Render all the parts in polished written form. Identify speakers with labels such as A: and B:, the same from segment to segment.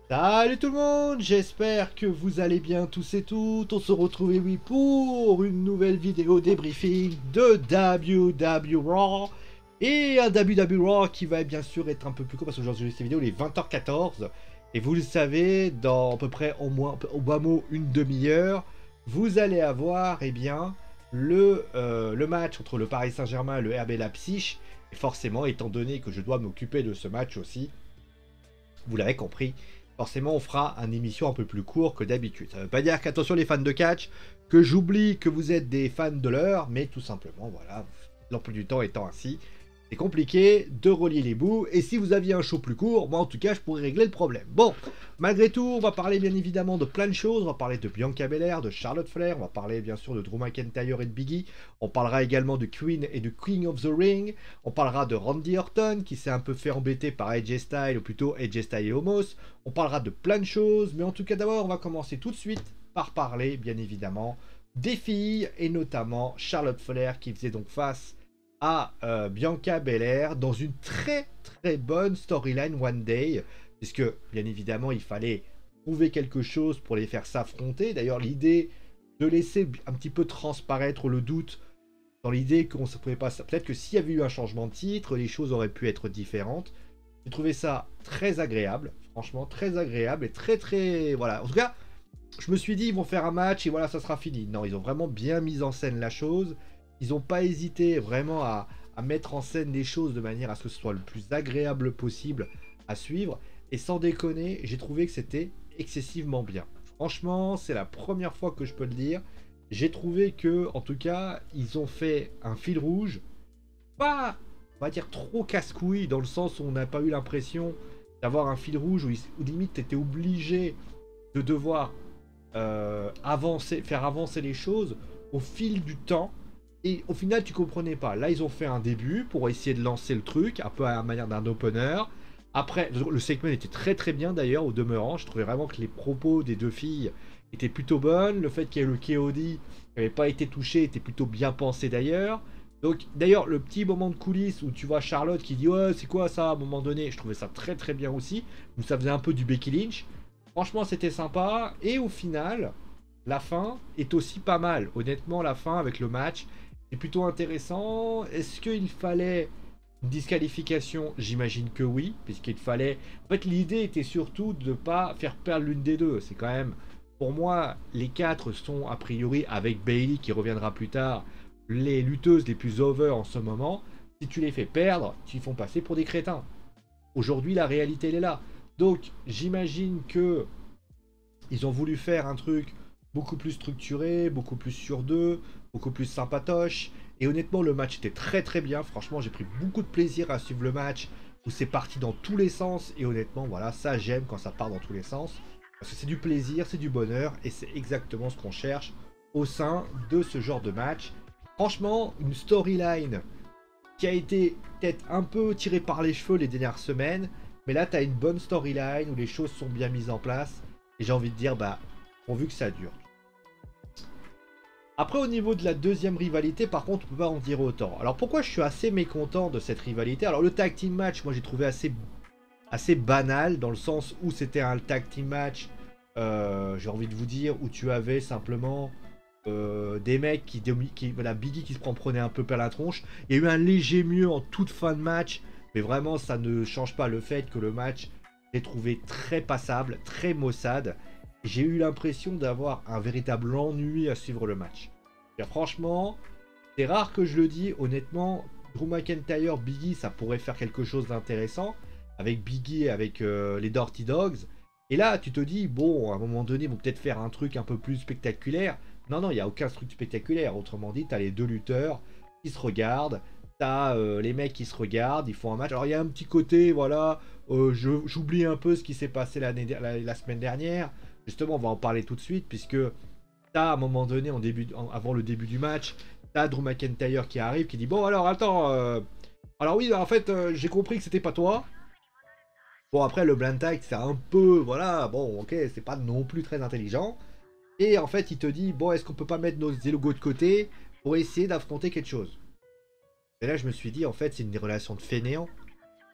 A: Salut tout le monde, j'espère que vous allez bien tous et toutes. On se retrouve oui pour une nouvelle vidéo débriefing de WWE Raw. Et un WWE Raw qui va bien sûr être un peu plus court parce que aujourd'hui cette vidéo il est 20h14. Et vous le savez, dans à peu près au bas mot une demi-heure, vous allez avoir le match entre le Paris Saint-Germain et le RB Leipzig. Et forcément, étant donné que je dois m'occuper de ce match aussi, vous l'avez compris, forcément on fera une émission un peu plus courte que d'habitude. Ça ne veut pas dire qu'attention les fans de catch, que j'oublie que vous êtes des fans de l'heure, mais tout simplement, voilà, l'emploi du temps étant ainsi, c'est compliqué de relier les bouts, et si vous aviez un show plus court, moi en tout cas je pourrais régler le problème. Bon, malgré tout, on va parler bien évidemment de plein de choses, on va parler de Bianca Belair, de Charlotte Flair, on va parler bien sûr de Drew McIntyre et de Biggie, on parlera également de Queen et de King of the Ring, on parlera de Randy Orton qui s'est un peu fait embêter par AJ Styles, ou plutôt AJ Styles et Omos, on parlera de plein de choses, mais en tout cas d'abord on va commencer tout de suite par parler bien évidemment des filles, et notamment Charlotte Flair qui faisait donc face à Bianca Belair dans une très très bonne storyline One Day, puisque bien évidemment il fallait trouver quelque chose pour les faire s'affronter. D'ailleurs l'idée de laisser un petit peu transparaître le doute dans l'idée qu'on ne pouvait pas... Peut-être que s'il y avait eu un changement de titre, les choses auraient pu être différentes. J'ai trouvé ça très agréable, franchement très agréable et très très... Voilà, en tout cas, je me suis dit ils vont faire un match et voilà, ça sera fini. Non, ils ont vraiment bien mis en scène la chose. Ils n'ont pas hésité vraiment à mettre en scène les choses de manière à ce que ce soit le plus agréable possible à suivre. Et sans déconner, j'ai trouvé que c'était excessivement bien. Franchement, c'est la première fois que je peux le dire. J'ai trouvé que, en tout cas, ils ont fait un fil rouge, pas, on va dire, trop casse-couille, dans le sens où on n'a pas eu l'impression d'avoir un fil rouge où limite tu étais obligé de devoir faire avancer les choses au fil du temps. Et au final, tu comprenais pas. Là, ils ont fait un début pour essayer de lancer le truc, un peu à la manière d'un opener. Après, le segment était très très bien d'ailleurs, au demeurant. Je trouvais vraiment que les propos des deux filles étaient plutôt bonnes. Le fait qu'il y ait le KOD qui n'avait pas été touché était plutôt bien pensé d'ailleurs. Donc, d'ailleurs, le petit moment de coulisses où tu vois Charlotte qui dit ouais, c'est quoi ça à un moment donné, je trouvais ça très très bien aussi. Donc, ça faisait un peu du Becky Lynch. Franchement, c'était sympa. Et au final, la fin est aussi pas mal. Honnêtement, la fin avec le match est plutôt intéressant. Est-ce qu'il fallait une disqualification? J'imagine que oui, puisqu'il fallait... En fait, l'idée était surtout de ne pas faire perdre l'une des deux. C'est quand même... Pour moi, les quatre sont a priori, avec Bayley qui reviendra plus tard, les lutteuses les plus over en ce moment. Si tu les fais perdre, tu les font passer pour des crétins. Aujourd'hui, la réalité, elle est là. Donc, j'imagine que ils ont voulu faire un truc beaucoup plus structuré, beaucoup plus sur deux, beaucoup plus sympatoche. Et honnêtement, le match était très très bien. Franchement, j'ai pris beaucoup de plaisir à suivre le match où c'est parti dans tous les sens. Et honnêtement, voilà, ça j'aime quand ça part dans tous les sens. Parce que c'est du plaisir, c'est du bonheur. Et c'est exactement ce qu'on cherche au sein de ce genre de match. Franchement, une storyline qui a été peut-être un peu tirée par les cheveux les dernières semaines. Mais là, tu as une bonne storyline où les choses sont bien mises en place. Et j'ai envie de dire, bah, pourvu que ça dure. Après, au niveau de la deuxième rivalité, par contre, on peut pas en dire autant. Alors, pourquoi je suis assez mécontent de cette rivalité? Alors, le tag team match, moi, j'ai trouvé assez banal, dans le sens où c'était un tag team match, j'ai envie de vous dire, où tu avais simplement des mecs voilà, Biggie qui se prenait un peu par la tronche. Il y a eu un léger mieux en toute fin de match, mais vraiment, ça ne change pas le fait que le match, j'ai trouvé très passable, très maussade. J'ai eu l'impression d'avoir un véritable ennui à suivre le match. Et franchement, c'est rare que je le dis, honnêtement, Drew McIntyre, Biggie, ça pourrait faire quelque chose d'intéressant, avec Biggie et avec les Dirty Dogs. Et là, tu te dis, bon, à un moment donné, ils vont peut-être faire un truc un peu plus spectaculaire. Non, non, il n'y a aucun truc spectaculaire. Autrement dit, tu as les deux lutteurs qui se regardent, tu as les mecs qui se regardent, ils font un match. Alors, il y a un petit côté, voilà, j'oublie un peu ce qui s'est passé la semaine dernière. Justement, on va en parler tout de suite, puisque t'as à un moment donné, avant le début du match, t'as Drew McIntyre qui arrive, qui dit bon alors attends, alors oui en fait j'ai compris que c'était pas toi. Bon après le blind tag c'est un peu voilà bon ok c'est pas non plus très intelligent. Et en fait il te dit bon est-ce qu'on peut pas mettre nos logos de côté pour essayer d'affronter quelque chose. Et là je me suis dit en fait c'est une relation de fainéants.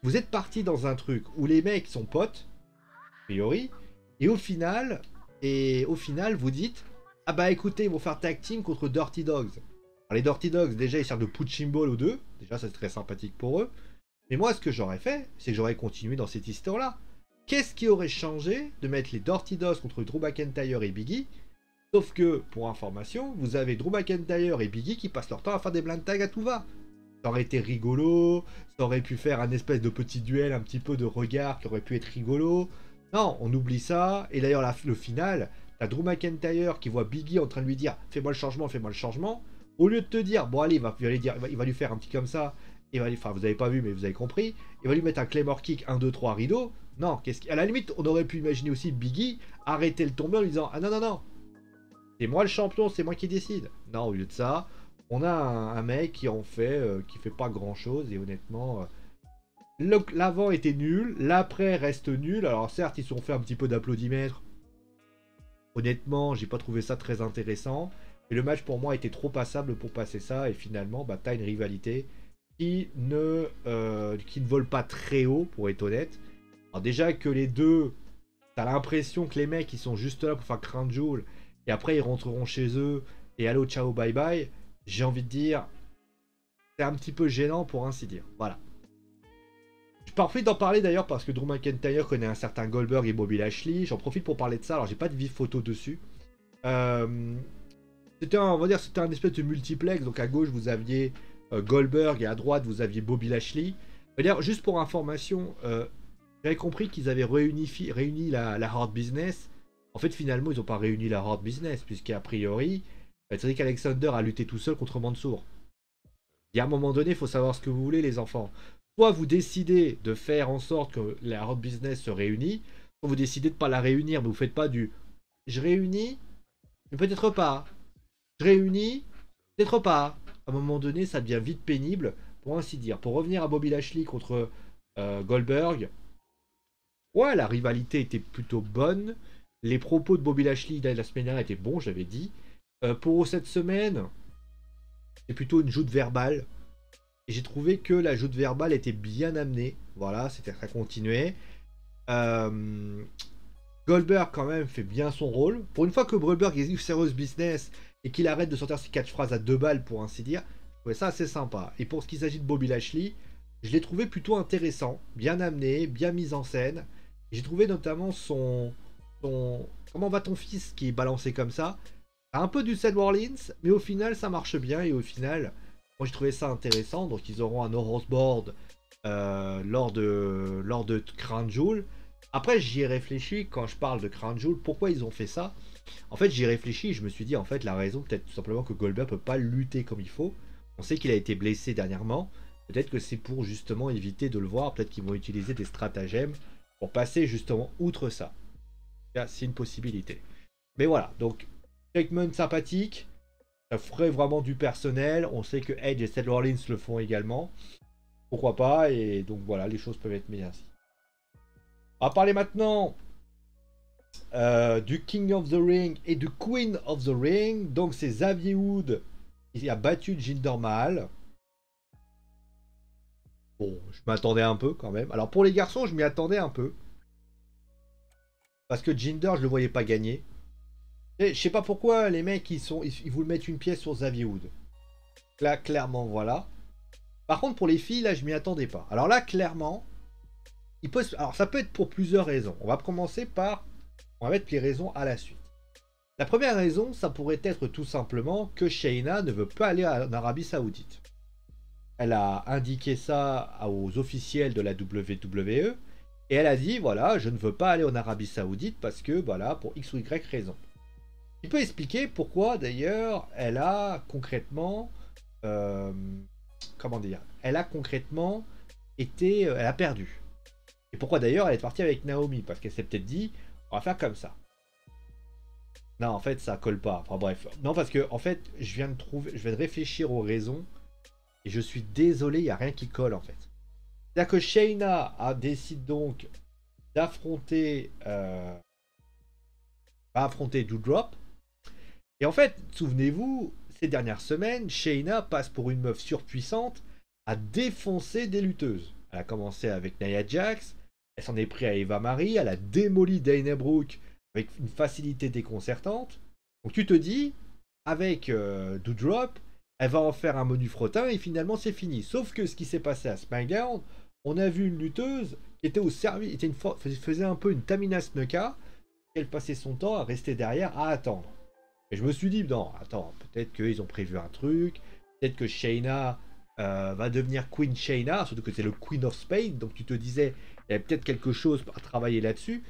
A: Vous êtes parti dans un truc où les mecs sont potes. priori. Et au final, vous dites, ah bah écoutez, ils vont faire tag team contre Dirty Dogs. Alors les Dirty Dogs, déjà, ils servent de punching ball aux deux. Déjà, ça c'est très sympathique pour eux. Mais moi, ce que j'aurais fait, c'est que j'aurais continué dans cette histoire-là. Qu'est-ce qui aurait changé de mettre les Dirty Dogs contre Drew McIntyre et Big E? Sauf que, pour information, vous avez Drew McIntyre et Big E qui passent leur temps à faire des blind tags à tout va. Ça aurait été rigolo, ça aurait pu faire un espèce de petit duel, un petit peu de regard qui aurait pu être rigolo. Non, on oublie ça. Et d'ailleurs, le final, t'as Drew McIntyre qui voit Big E en train de lui dire « Fais-moi le changement, fais-moi le changement ». Au lieu de te dire « Bon allez, il va lui faire un petit comme ça ». Enfin, vous avez pas vu, mais vous avez compris. Il va lui mettre un Claymore Kick 1, 2, 3 rideau. Non, à la limite, on aurait pu imaginer aussi Big E arrêter le tombeur en lui disant « Ah non, non, non, c'est moi le champion, c'est moi qui décide ». Non, au lieu de ça, on a un mec qui en fait, qui fait pas grand chose. Et honnêtement, l'avant était nul, l'après reste nul. Alors certes, ils se sont fait un petit peu d'applaudimètres. Honnêtement, j'ai pas trouvé ça très intéressant. Et le match pour moi était trop passable pour passer ça. Et finalement, bah, t'as une rivalité qui ne vole pas très haut, pour être honnête. Alors déjà que les deux, t'as l'impression que les mecs, ils sont juste là pour faire Crown Jewel. Et après, ils rentreront chez eux. Et allô, ciao, bye bye. J'ai envie de dire, c'est un petit peu gênant pour ainsi dire. Voilà. Je profite d'en parler d'ailleurs parce que Drew McIntyre connaît un certain Goldberg et Bobby Lashley. J'en profite pour parler de ça. Alors, j'ai pas de vive photo dessus. C'était on va dire, c'était un espèce de multiplex. Donc à gauche, vous aviez Goldberg et à droite, vous aviez Bobby Lashley. D'ailleurs, juste pour information, j'avais compris qu'ils avaient réuni la Hard Business. En fait, finalement, ils n'ont pas réuni la Hard Business, puisqu'a priori, Cedric Alexander a lutté tout seul contre Mansour. Et à un moment donné, il faut savoir ce que vous voulez, les enfants. Soit vous décidez de faire en sorte que la Hard Business se réunit, soit vous décidez de ne pas la réunir, mais vous ne faites pas du « je réunis, mais peut-être pas ». Je réunis, peut-être pas. À un moment donné, ça devient vite pénible, pour ainsi dire. Pour revenir à Bobby Lashley contre Goldberg, ouais, la rivalité était plutôt bonne. Les propos de Bobby Lashley la semaine dernière étaient bons, j'avais dit. Pour cette semaine, c'est plutôt une joute verbale. Et j'ai trouvé que la joute verbale était bien amenée. Voilà, ça continuait. Goldberg, quand même, fait bien son rôle. Pour une fois que Goldberg est serious business et qu'il arrête de sortir ses catchphrases à 2 balles, pour ainsi dire, je trouvais ça assez sympa. Et pour ce qui s'agit de Bobby Lashley, je l'ai trouvé plutôt intéressant, bien amené, bien mis en scène. J'ai trouvé notamment son Comment va ton fils qui est balancé comme ça. Un peu du Seth Rollins, mais au final, ça marche bien. Et au final, moi, j'ai trouvé ça intéressant. Donc, ils auront un Horus Board lors de Crown Jewel. Après, j'y ai réfléchi quand je parle de Crown Jewel. Pourquoi ils ont fait ça? En fait, j'y ai réfléchi. Je me suis dit, en fait, la raison, peut-être tout simplement que Goldberg peut pas lutter comme il faut. On sait qu'il a été blessé dernièrement. Peut-être que c'est pour justement éviter de le voir. Peut-être qu'ils vont utiliser des stratagèmes pour passer justement outre ça. C'est une possibilité. Mais voilà, donc, segment sympathique. Ça ferait vraiment du personnel. On sait que Edge et Seth Rollins le font également. Pourquoi pas? Et donc voilà, les choses peuvent être mises ainsi. On va parler maintenant du King of the Ring et du Queen of the Ring. Donc c'est Xavier Woods qui a battu Jinder Mahal. Bon, je m'attendais un peu quand même. Alors pour les garçons, je m'y attendais un peu. Parce que Jinder, je le voyais pas gagner. Et je sais pas pourquoi les mecs ils voulaient mettre une pièce sur Xavier Woods. Là, clairement, voilà. Par contre, pour les filles, là, je m'y attendais pas. Alors là, clairement, alors ça peut être pour plusieurs raisons. On va commencer par... On va mettre les raisons à la suite. La première raison, ça pourrait être tout simplement que Shayna ne veut pas aller en Arabie Saoudite. Elle a indiqué ça aux officiels de la WWE. Et elle a dit, voilà, je ne veux pas aller en Arabie Saoudite parce que, voilà, pour X ou Y raison. Il peut expliquer pourquoi, d'ailleurs, elle a concrètement... comment dire? Elle a concrètement été... elle a perdu. Et pourquoi, d'ailleurs, elle est partie avec Naomi? Parce qu'elle s'est peut-être dit, on va faire comme ça. Non, en fait, ça colle pas. Enfin, bref. Non, parce que, en fait, je viens de réfléchir aux raisons. Et je suis désolé, il n'y a rien qui colle, en fait. C'est-à-dire que Shayna décide donc d'affronter Doudrop. Et en fait, souvenez-vous, ces dernières semaines, Shayna passe pour une meuf surpuissante à défoncer des lutteuses. Elle a commencé avec Nia Jax, Elle s'en est pris à Eva Marie, elle a démoli Dana Brooke avec une facilité déconcertante. Donc tu te dis, avec Doudrop, elle va en faire un menu frottin et finalement c'est fini. Sauf que ce qui s'est passé à SmackDown, on a vu une lutteuse qui était au service, faisait un peu une Tamina Snuka, elle passait son temps à rester derrière, à attendre. Et je me suis dit, non, attends, peut-être qu'ils ont prévu un truc, peut-être que Shayna va devenir Queen Shayna, surtout que c'est le Queen of Spades, donc tu te disais, il y avait peut-être quelque chose à travailler là-dessus.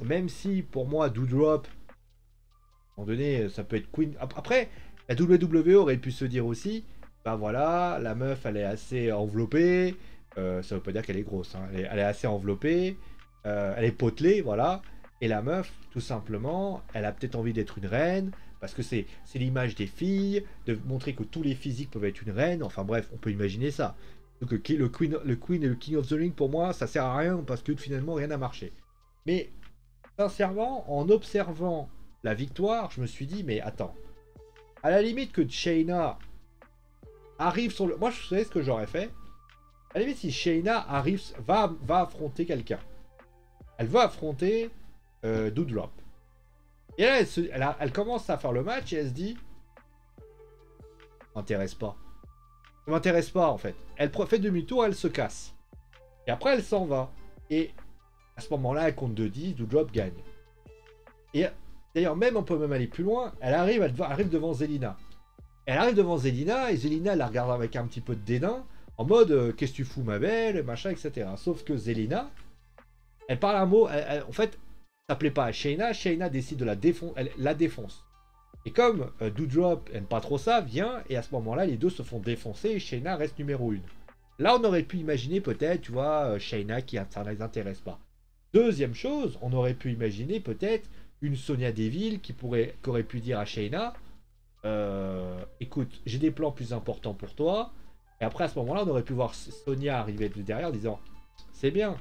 A: Même si, pour moi, Doudrop, à un moment donné, ça peut être Queen. Après, la WWE aurait pu se dire aussi, bah voilà, la meuf, elle est assez enveloppée, ça veut pas dire qu'elle est grosse, hein, elle est assez enveloppée, elle est potelée, voilà. Et la meuf, tout simplement, elle a peut-être envie d'être une reine, parce que c'est l'image des filles, de montrer que tous les physiques peuvent être une reine, enfin bref, on peut imaginer ça. Donc le Queen et le King of the Ring, pour moi, ça sert à rien, parce que finalement, rien n'a marché. Mais, sincèrement, en observant la victoire, je me suis dit, mais attends, à la limite que Shayna arrive sur le... Moi, je sais ce que j'aurais fait. À la limite, si Shayna arrive, va affronter quelqu'un. Elle va affronter Doudrop. Et là, elle commence à faire le match et elle se dit, m'intéresse pas. Ça m'intéresse pas en fait. Elle fait demi-tour, elle se casse. Et après, elle s'en va. Et à ce moment-là, elle compte de 10, Doudrop gagne. Et d'ailleurs, même on peut même aller plus loin. Elle arrive devant Zelina. Elle arrive devant Zelina et Zelina la regarde avec un petit peu de dédain, en mode qu'est-ce que tu fous ma belle, machin, etc. Sauf que Zelina, elle parle un mot, en fait, ça plaît pas à Shayna. Shayna décide de la défoncer, elle la défonce. Et comme Doudrop aime pas trop ça, vient, et à ce moment-là, les deux se font défoncer et Shayna reste numéro 1. Là, on aurait pu imaginer peut-être, tu vois, Shayna qui ça ne les intéresse pas. Deuxième chose, on aurait pu imaginer peut-être une Sonya Deville qui aurait pu dire à Shayna, écoute, j'ai des plans plus importants pour toi. Et après, à ce moment-là, on aurait pu voir Sonya arriver de derrière en disant, c'est bien.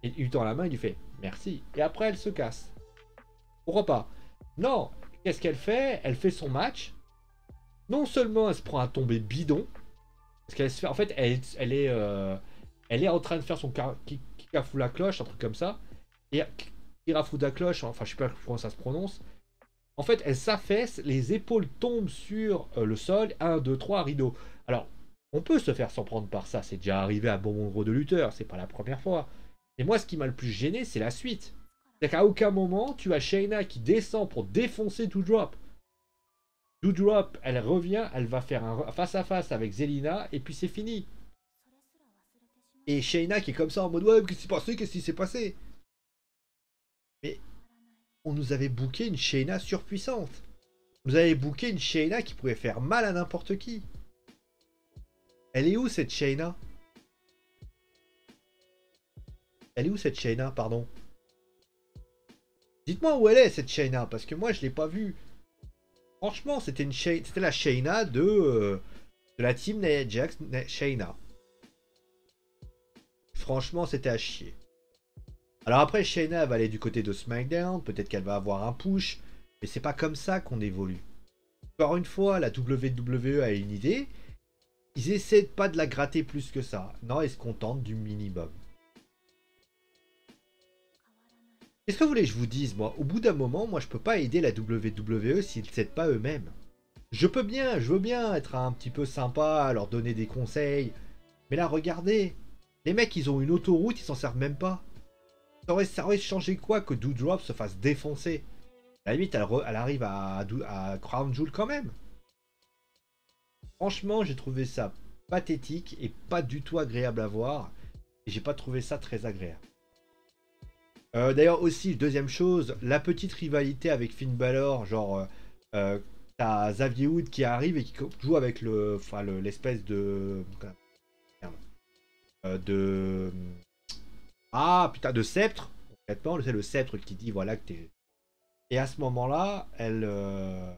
A: Et il lui tend la main, il lui fait, merci. Et après, elle se casse. Pourquoi pas? Non, qu'est-ce qu'elle fait? Elle fait son match. Non seulement elle se prend un tombé bidon, parce qu'elle se fait, en fait, elle est en train de faire son Kikafou la cloche, un truc comme ça. Et Kirafou la cloche, enfin je sais pas comment ça se prononce. En fait, elle s'affaisse, les épaules tombent sur le sol. 1, 2, 3, rideau. Alors, on peut se faire s'en prendre par ça. C'est déjà arrivé à bon nombre de lutteurs. C'est pas la première fois. Et moi, ce qui m'a le plus gêné, c'est la suite. C'est-à-dire qu'à aucun moment, tu as Shayna qui descend pour défoncer Doudrop. Doudrop, elle revient, elle va faire un face-à-face avec Zelina, et puis c'est fini. Et Shayna qui est comme ça en mode, ouais, qu'est-ce qui s'est passé? Qu'est-ce qui s'est passé? Mais on nous avait booké une Shayna surpuissante. On nous avait booké une Shayna qui pouvait faire mal à n'importe qui. Elle est où cette Shayna? Elle est où cette Shayna, pardon? Dites-moi où elle est cette Shayna, parce que moi je l'ai pas vue. Franchement, c'était la Shayna de la team Nia Jax Shayna. Franchement, c'était à chier. Alors après, Shayna va aller du côté de SmackDown, peut-être qu'elle va avoir un push, mais c'est pas comme ça qu'on évolue. Encore une fois, la WWE a une idée, ils essaient pas de la gratter plus que ça. Non, ils se contentent du minimum. Qu'est-ce que vous voulez que je vous dise, moi? Au bout d'un moment, moi je peux pas aider la WWE s'ils ne s'aident pas eux-mêmes. Je veux bien être un petit peu sympa, leur donner des conseils. Mais là, regardez, les mecs, ils ont une autoroute, ils s'en servent même pas. Ça aurait changé quoi que Doudrop se fasse défoncer? À la limite, elle arrive à Crown Jewel quand même. Franchement, j'ai trouvé ça pathétique et pas du tout agréable à voir. Et j'ai pas trouvé ça très agréable. D'ailleurs aussi, deuxième chose, la petite rivalité avec Finn Balor, genre t'as Xavier Woods qui arrive et qui joue avec l'espèce de de sceptre, concrètement, c'est le sceptre qui dit voilà que t'es. Et à ce moment-là, le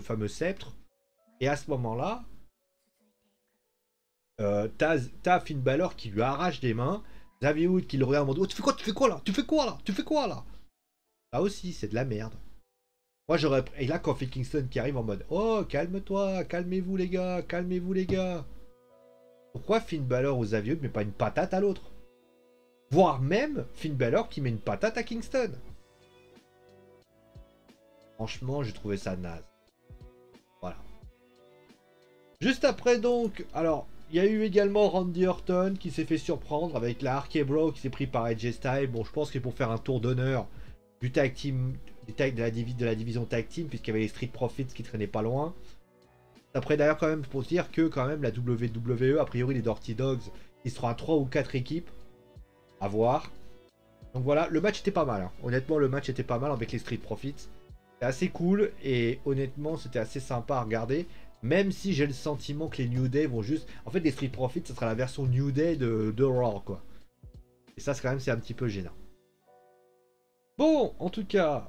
A: fameux sceptre, et à ce moment-là, t'as Finn Balor qui lui arrache des mains. Xavier Woods qui le regarde en mode, oh, tu fais quoi là? Tu fais quoi là? Tu fais quoi là? Là aussi, c'est de la merde. Moi j'aurais. Et là, quand fait Kingston qui arrive en mode, oh, calme-toi, calmez-vous les gars, calmez-vous les gars. Pourquoi Finn Balor ou Xavier Woods met pas une patate à l'autre? Voire même Finn Balor qui met une patate à Kingston. Franchement, j'ai trouvé ça naze. Voilà. Juste après donc, alors, il y a eu également Randy Orton qui s'est fait surprendre avec la RK Bro qui s'est pris par AJ Styles. Bon, je pense que c'est pour faire un tour d'honneur du tag team, de la division tag team, puisqu'il y avait les Street Profits qui traînaient pas loin. Après d'ailleurs quand même pour dire que quand même la WWE, a priori les Dirty Dogs, ils seront à 3 ou 4 équipes. À voir. Donc voilà, le match était pas mal. Hein. Honnêtement, le match était pas mal avec les Street Profits. C'était assez cool et honnêtement, c'était assez sympa à regarder. Même si j'ai le sentiment que les New Day vont juste... En fait, les Street Profits, ça sera la version New Day de Raw, quoi. Et ça, quand même, c'est un petit peu gênant. Bon, en tout cas,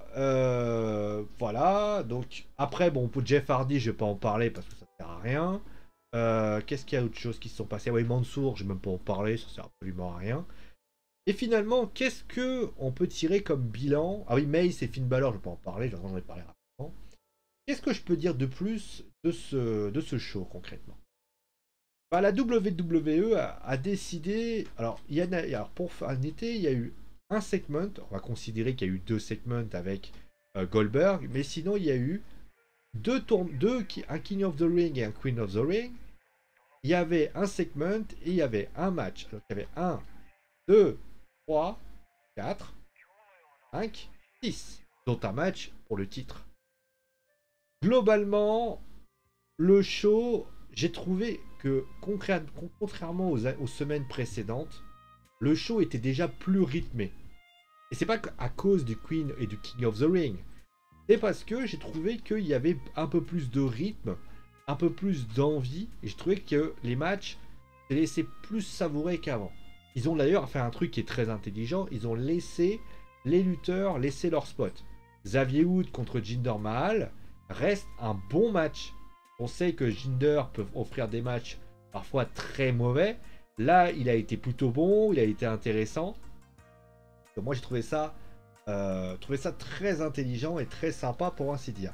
A: voilà. Donc, après, bon, pour Jeff Hardy, je vais pas en parler parce que ça sert à rien. Qu'est-ce qu'il y a autre chose qui se sont passées? Oui, Mansour, je vais même pas en parler, ça sert absolument à rien. Et finalement, qu'est-ce que on peut tirer comme bilan? Ah oui, Mace et Finn Balor, je vais pas en parler, j'en ai parlé rapidement. Qu'est-ce que je peux dire de plus de ce show concrètement? Bah, la WWE a décidé. Alors, pour un été, il y a eu un segment. On va considérer qu'il y a eu 2 segments avec Goldberg, mais sinon, il y a eu un King of the Ring et un Queen of the Ring. Il y avait un segment et il y avait un match. Donc, il y avait 1, 2, 3, 4, 5, 6, dont un match pour le titre. Globalement, le show, j'ai trouvé que contrairement aux semaines précédentes, le show était déjà plus rythmé. Et c'est pas à cause du Queen et du King of the Ring. C'est parce que j'ai trouvé qu'il y avait un peu plus de rythme, un peu plus d'envie. Et j'ai trouvé que les matchs se laissaient plus savourer qu'avant. Ils ont d'ailleurs fait un truc qui est très intelligent. Ils ont laissé les lutteurs laisser leur spot. Xavier Woods contre Jinder Mahal reste un bon match. On sait que Jinder peut offrir des matchs parfois très mauvais. Là, il a été plutôt bon, il a été intéressant. Donc moi, j'ai trouvé ça très intelligent et très sympa pour ainsi dire.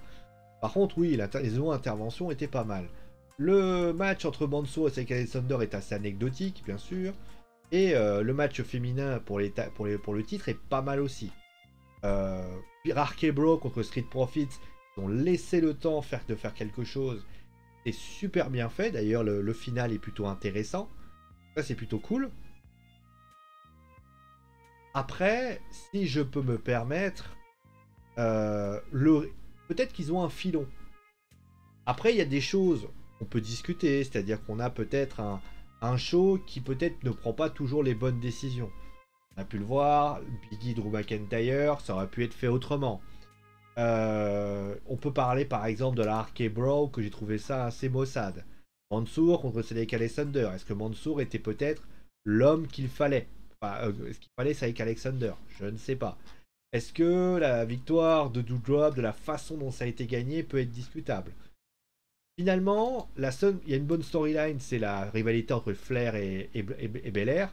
A: Par contre, oui, les interventions étaient pas mal. Le match entre Mansour et Cedric Alexander est assez anecdotique, bien sûr. Et le match féminin pour le titre est pas mal aussi. RK Bro contre Street Profits, ils ont laissé le temps de faire quelque chose. C'est super bien fait. D'ailleurs, le final est plutôt intéressant. Ça, c'est plutôt cool. Après, si je peux me permettre, peut-être qu'ils ont un filon. Après, il y a des choses qu'on peut discuter. C'est-à-dire qu'on a peut-être un show qui peut-être ne prend pas toujours les bonnes décisions. On a pu le voir, Biggie, Drew McIntyre, ça aurait pu être fait autrement. On peut parler par exemple de la RK Bro, que j'ai trouvé ça assez maussade. Mansour contre Cedric Alexander. Est-ce que Mansour était peut-être l'homme qu'il fallait? Enfin, est-ce qu'il fallait Cedric Alexander? Je ne sais pas. Est-ce que la victoire de Doudrop, de la façon dont ça a été gagné, peut être discutable? Finalement, il y a une bonne storyline, c'est la rivalité entre Flair et Belair.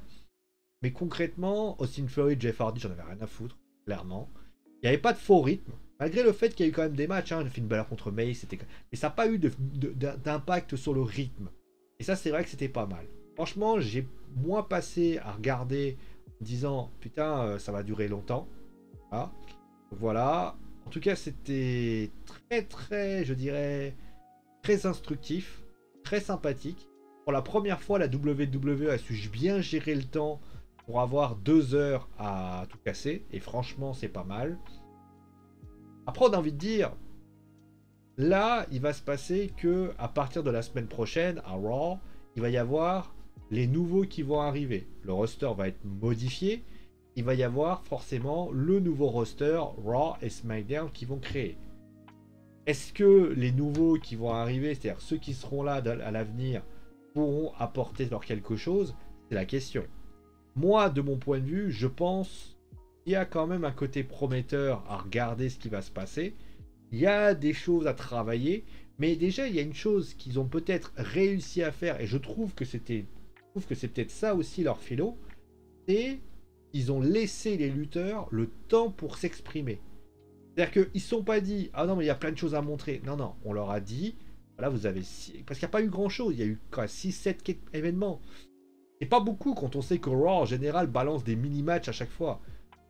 A: Mais concrètement, Austin Theory, Jeff Hardy, j'en avais rien à foutre, clairement. Il n'y avait pas de faux rythme. Malgré le fait qu'il y a eu quand même des matchs, hein, Finn Balor contre Mace, mais ça n'a pas eu d'impact sur le rythme. Et ça, c'est vrai que c'était pas mal. Franchement, j'ai moins passé à regarder en disant putain, ça va durer longtemps. Ah. Voilà. En tout cas, c'était très, je dirais, très instructif, très sympathique. Pour la première fois, la WWE a su bien gérer le temps pour avoir 2 heures à tout casser. Et franchement, c'est pas mal. Après, on a envie de dire, là, il va se passer que à partir de la semaine prochaine, à Raw, il va y avoir les nouveaux qui vont arriver. Le roster va être modifié. Il va y avoir forcément le nouveau roster Raw et SmackDown qui vont créer. Est-ce que les nouveaux qui vont arriver, c'est-à-dire ceux qui seront là à l'avenir, pourront apporter leur quelque chose? C'est la question. Moi, de mon point de vue, je pense qu'il y a quand même un côté prometteur à regarder ce qui va se passer. Il y a des choses à travailler, mais déjà, il y a une chose qu'ils ont peut-être réussi à faire, et je trouve que c'est peut-être ça aussi leur philo, c'est qu'ils ont laissé les lutteurs le temps pour s'exprimer. C'est-à-dire qu'ils ne se sont pas dit « Ah non, mais il y a plein de choses à montrer ». Non, non, on leur a dit, voilà, vous avez... Parce qu'il n'y a pas eu grand-chose, il y a eu 6-7 événements. C'est pas beaucoup quand on sait que Raw en général balance des mini-matchs à chaque fois.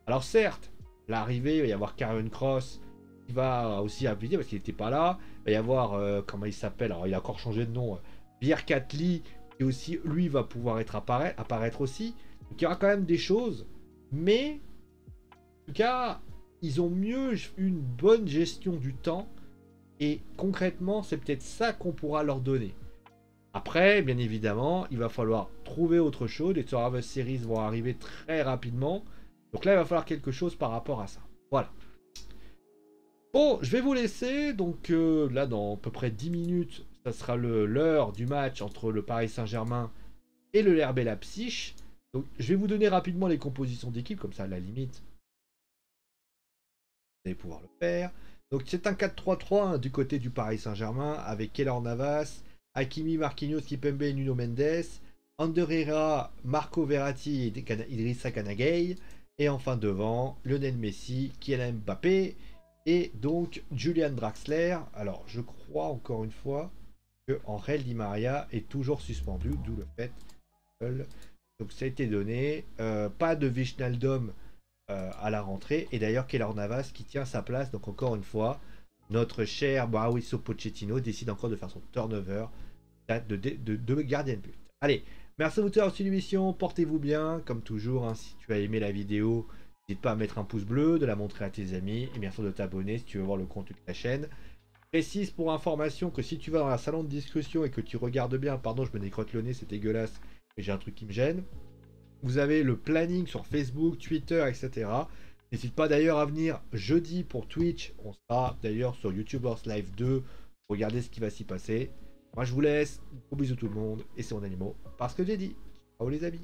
A: Alors certes, l'arrivée, il va y avoir Karrion Kross qui va aussi appuyer parce qu'il n'était pas là. Il va y avoir, comment il s'appelle, alors il a encore changé de nom, Beer Cat Lee, qui aussi, lui, va pouvoir apparaître aussi. Donc il y aura quand même des choses. Mais, en tout cas, ils ont mieux une bonne gestion du temps. Et concrètement, c'est peut-être ça qu'on pourra leur donner. Après, bien évidemment, il va falloir trouver autre chose. Les Survivor Series vont arriver très rapidement. Donc là, il va falloir quelque chose par rapport à ça. Voilà. Bon, je vais vous laisser. Donc là, dans à peu près 10 minutes, ça sera l'heure du match entre le Paris Saint-Germain et le RB Leipzig. Donc je vais vous donner rapidement les compositions d'équipe. Comme ça, à la limite, vous allez pouvoir le faire. Donc c'est un 4-3-3 hein, du côté du Paris Saint-Germain avec Keylor Navas, Hakimi, Marquinhos, Kipembe et Nuno Mendes, Ander Herrera, Marco Verratti et Idrissa Kanagay. Et enfin devant, Lionel Messi, Kylian Mbappé et donc Julian Draxler. Alors je crois encore une fois que Angel Di Maria est toujours suspendu, d'où le fait que donc ça a été donné. Pas de Wijnaldum à la rentrée. Et d'ailleurs, Keylor Navas qui tient sa place. Donc encore une fois, notre cher Mauricio Pochettino décide encore de faire son turnover de gardien de but. Allez, merci à vous d'avoir suivi l'émission. Portez-vous bien, comme toujours. Hein, si tu as aimé la vidéo, n'hésite pas à mettre un pouce bleu, de la montrer à tes amis. Et bien sûr de t'abonner si tu veux voir le contenu de la chaîne. Précise pour information que si tu vas dans la salon de discussion et que tu regardes bien, pardon, je me décrotte le nez, c'est dégueulasse, mais j'ai un truc qui me gêne. Vous avez le planning sur Facebook, Twitter, etc. N'hésite pas d'ailleurs à venir jeudi pour Twitch. On sera d'ailleurs sur YouTubers Live 2. Regardez ce qui va s'y passer. Moi je vous laisse. Gros bisous tout le monde. Et c'est mon animaux. Parce que j'ai dit. Ciao les amis.